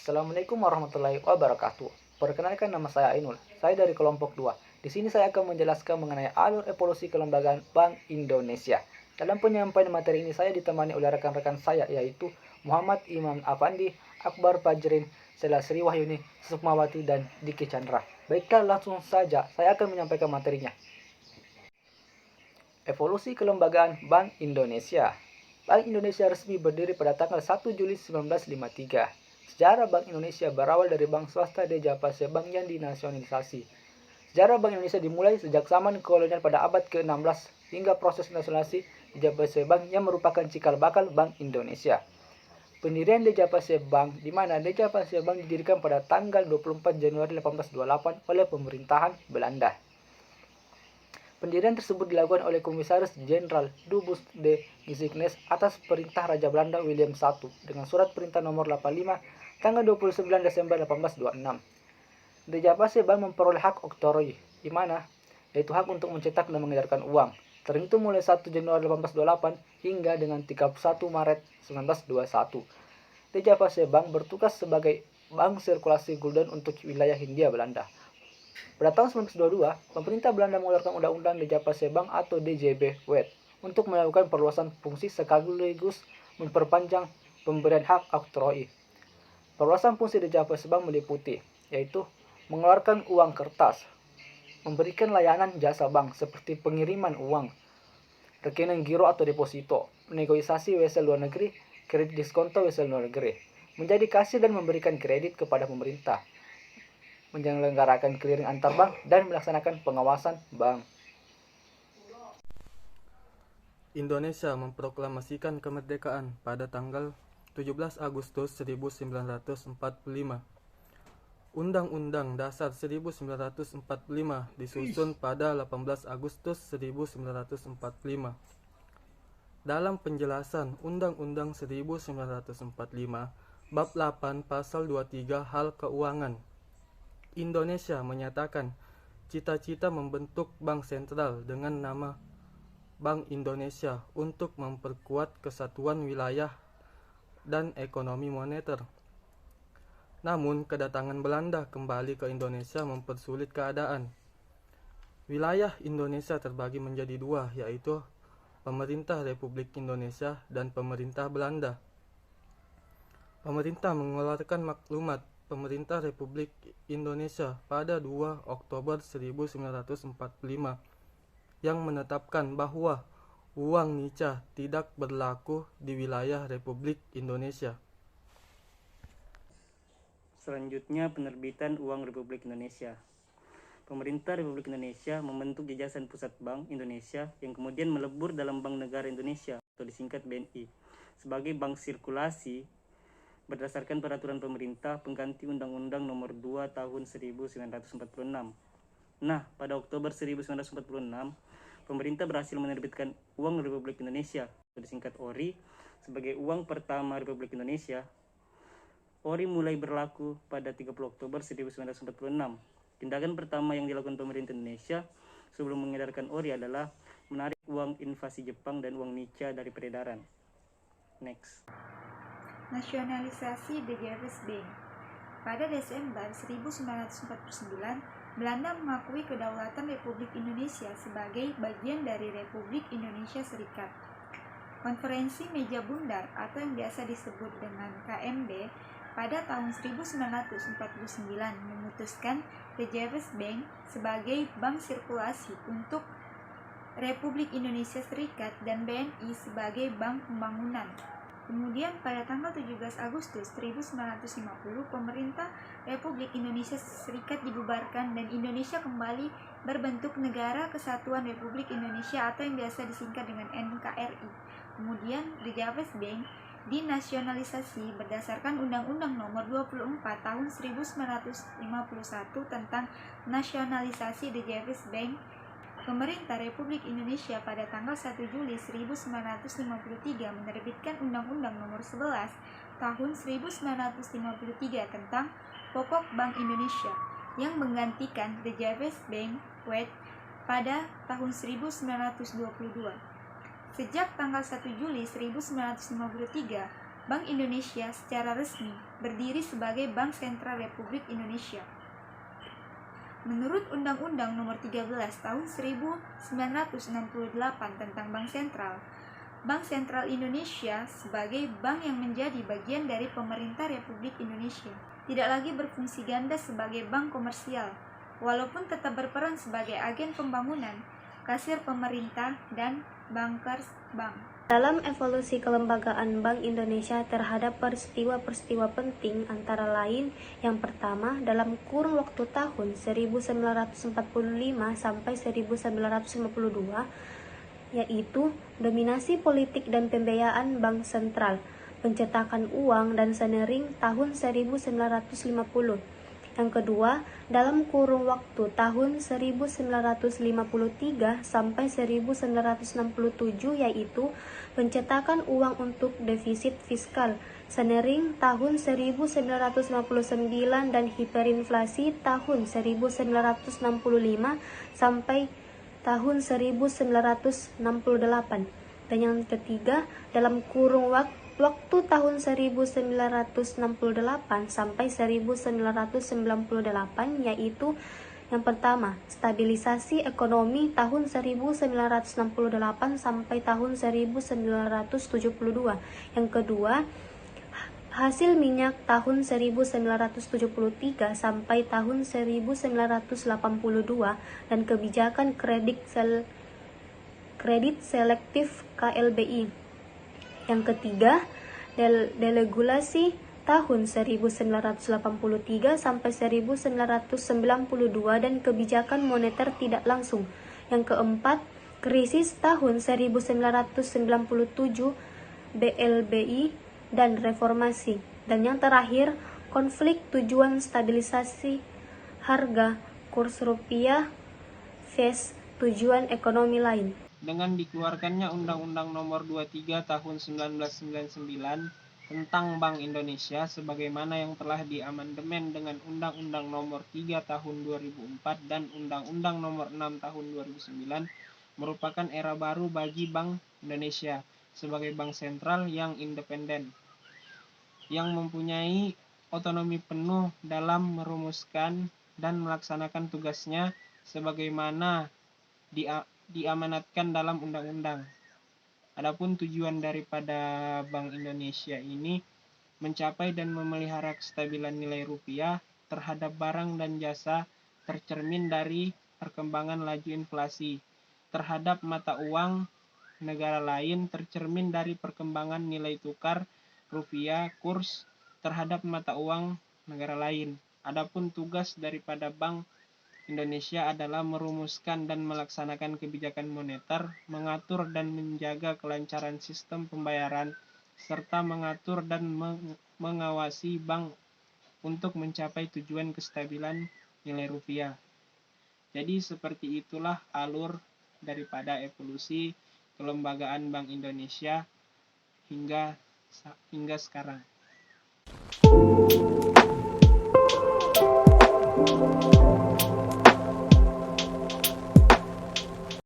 Assalamualaikum warahmatullahi wabarakatuh. Perkenalkan, nama saya Ainul. Saya dari kelompok 2. Di sini saya akan menjelaskan mengenai alur evolusi kelembagaan Bank Indonesia. Dalam penyampaian materi ini saya ditemani oleh rekan-rekan saya, yaitu Muhammad Imam Afandi, Akbar Fajrin, Sela Sri Wahyuni, Sukmawati, dan Diki Chandra. Baiklah, langsung saja saya akan menyampaikan materinya. Evolusi kelembagaan Bank Indonesia. Bank Indonesia resmi berdiri pada tanggal 1 Juli 1953. Sejarah Bank Indonesia berawal dari bank swasta Dejavase Bank yang dinasionalisasi. Sejarah Bank Indonesia dimulai sejak zaman kolonial pada abad ke-16 hingga proses nasionalisasi Dejavase Bank yang merupakan cikal bakal Bank Indonesia. Pendirian Dejavase Bank, di mana Dejavase Bank didirikan pada tanggal 24 Januari 1828 oleh pemerintahan Belanda. Pendirian tersebut dilakukan oleh Komisaris Jenderal Dubus de Gisignes atas perintah Raja Belanda William I dengan surat perintah nomor 85 tanggal 29 Desember 1826. Dejavase Bank memperoleh hak oktroi, di mana yaitu hak untuk mencetak dan mengedarkan uang, terhitung mulai 1 Januari 1828 hingga dengan 31 Maret 1921. Dejavase Bank bertugas sebagai bank sirkulasi gulden untuk wilayah Hindia Belanda. Pada tahun 1922, pemerintah Belanda mengeluarkan Undang-Undang Dejavase Bank atau DJB WED untuk melakukan perluasan fungsi sekaligus memperpanjang pemberian hak oktroi. Perluasan fungsi Dejavase Bank meliputi, yaitu mengeluarkan uang kertas, memberikan layanan jasa bank seperti pengiriman uang, rekening giro atau deposito, negosiasi wesel luar negeri, kredit diskonto wesel luar negeri, menjadi kasir dan memberikan kredit kepada pemerintah, menyelenggarakan clearing antar bank, dan melaksanakan pengawasan bank. Indonesia memproklamasikan kemerdekaan pada tanggal 17 Agustus 1945. Undang-Undang Dasar 1945 disusun pada 18 Agustus 1945. Dalam penjelasan Undang-Undang 1945, Bab 8 Pasal 23 Hal Keuangan, Indonesia menyatakan cita-cita membentuk bank sentral dengan nama Bank Indonesia untuk memperkuat kesatuan wilayah dan ekonomi moneter. Namun, kedatangan Belanda kembali ke Indonesia mempersulit keadaan. Wilayah Indonesia terbagi menjadi dua, yaitu Pemerintah Republik Indonesia dan Pemerintah Belanda. Pemerintah mengeluarkan maklumat Pemerintah Republik Indonesia pada 2 Oktober 1945 yang menetapkan bahwa uang nica tidak berlaku di wilayah Republik Indonesia. Selanjutnya, penerbitan uang Republik Indonesia. Pemerintah Republik Indonesia membentuk Yayasan Pusat Bank Indonesia yang kemudian melebur dalam Bank Negara Indonesia atau disingkat BNI sebagai bank sirkulasi berdasarkan peraturan pemerintah pengganti Undang-Undang Nomor 2 Tahun 1946. Nah, pada Oktober 1946, pemerintah berhasil menerbitkan uang Republik Indonesia atau disingkat ORI sebagai uang pertama Republik Indonesia. ORI mulai berlaku pada 30 Oktober 1946. Tindakan pertama yang dilakukan pemerintah Indonesia sebelum mengedarkan ORI adalah menarik uang invasi Jepang dan uang nica dari peredaran. Next. Nasionalisasi Dejavase Bank. Pada Desember 1949, Belanda mengakui kedaulatan Republik Indonesia sebagai bagian dari Republik Indonesia Serikat. Konferensi Meja Bundar atau yang biasa disebut dengan KMB pada tahun 1949 memutuskan Dejavase Bank sebagai bank sirkulasi untuk Republik Indonesia Serikat dan BNI sebagai bank pembangunan. Kemudian pada tanggal 17 Agustus 1950, pemerintah Republik Indonesia Serikat dibubarkan dan Indonesia kembali berbentuk Negara Kesatuan Republik Indonesia atau yang biasa disingkat dengan NKRI. Kemudian Dejavase Bank dinasionalisasi berdasarkan Undang-Undang Nomor 24 Tahun 1951 tentang nasionalisasi Dejavase Bank. Pemerintah Republik Indonesia pada tanggal 1 Juli 1953 menerbitkan Undang-Undang Nomor 11 Tahun 1953 tentang Pokok Bank Indonesia yang menggantikan Dejavase Bank WED pada tahun 1922. Sejak tanggal 1 Juli 1953, Bank Indonesia secara resmi berdiri sebagai Bank Sentral Republik Indonesia. Menurut Undang-Undang Nomor 13 Tahun 1968 tentang Bank Sentral Indonesia sebagai bank yang menjadi bagian dari pemerintah Republik Indonesia tidak lagi berfungsi ganda sebagai bank komersial, walaupun tetap berperan sebagai agen pembangunan, kasir pemerintah, dan bankers bank. Dalam evolusi kelembagaan Bank Indonesia terhadap peristiwa-peristiwa penting antara lain, yang pertama dalam kurun waktu tahun 1945 sampai 1952, yaitu dominasi politik dan pembiayaan bank sentral, pencetakan uang dan senering tahun 1950. Yang kedua, dalam kurun waktu tahun 1953 sampai 1967, yaitu pencetakan uang untuk defisit fiskal senering tahun 1959 dan hiperinflasi tahun 1965 sampai tahun 1968. Dan yang ketiga, dalam kurun waktu tahun 1968 sampai 1998, yaitu yang pertama, stabilisasi ekonomi tahun 1968 sampai tahun 1972. Yang kedua, hasil minyak tahun 1973 sampai tahun 1982 dan kebijakan kredit selektif KLBI. Yang ketiga, deregulasi tahun 1983 sampai 1992 dan kebijakan moneter tidak langsung. Yang keempat, krisis tahun 1997 BLBI dan reformasi. Dan yang terakhir, konflik tujuan stabilisasi harga kurs rupiah vs tujuan ekonomi lain. Dengan dikeluarkannya Undang-Undang Nomor 23 Tahun 1999 tentang Bank Indonesia sebagaimana yang telah diamandemen dengan Undang-Undang Nomor 3 Tahun 2004 dan Undang-Undang Nomor 6 Tahun 2009 merupakan era baru bagi Bank Indonesia sebagai bank sentral yang independen, yang mempunyai otonomi penuh dalam merumuskan dan melaksanakan tugasnya sebagaimana diamanatkan dalam undang-undang. Adapun tujuan daripada Bank Indonesia ini mencapai dan memelihara kestabilan nilai rupiah terhadap barang dan jasa tercermin dari perkembangan laju inflasi terhadap mata uang negara lain tercermin dari perkembangan nilai tukar rupiah kurs terhadap mata uang negara lain. Adapun tugas daripada Bank Indonesia adalah merumuskan dan melaksanakan kebijakan moneter, mengatur dan menjaga kelancaran sistem pembayaran, serta mengatur dan mengawasi bank untuk mencapai tujuan kestabilan nilai rupiah. Jadi seperti itulah alur daripada evolusi kelembagaan Bank Indonesia hingga sekarang.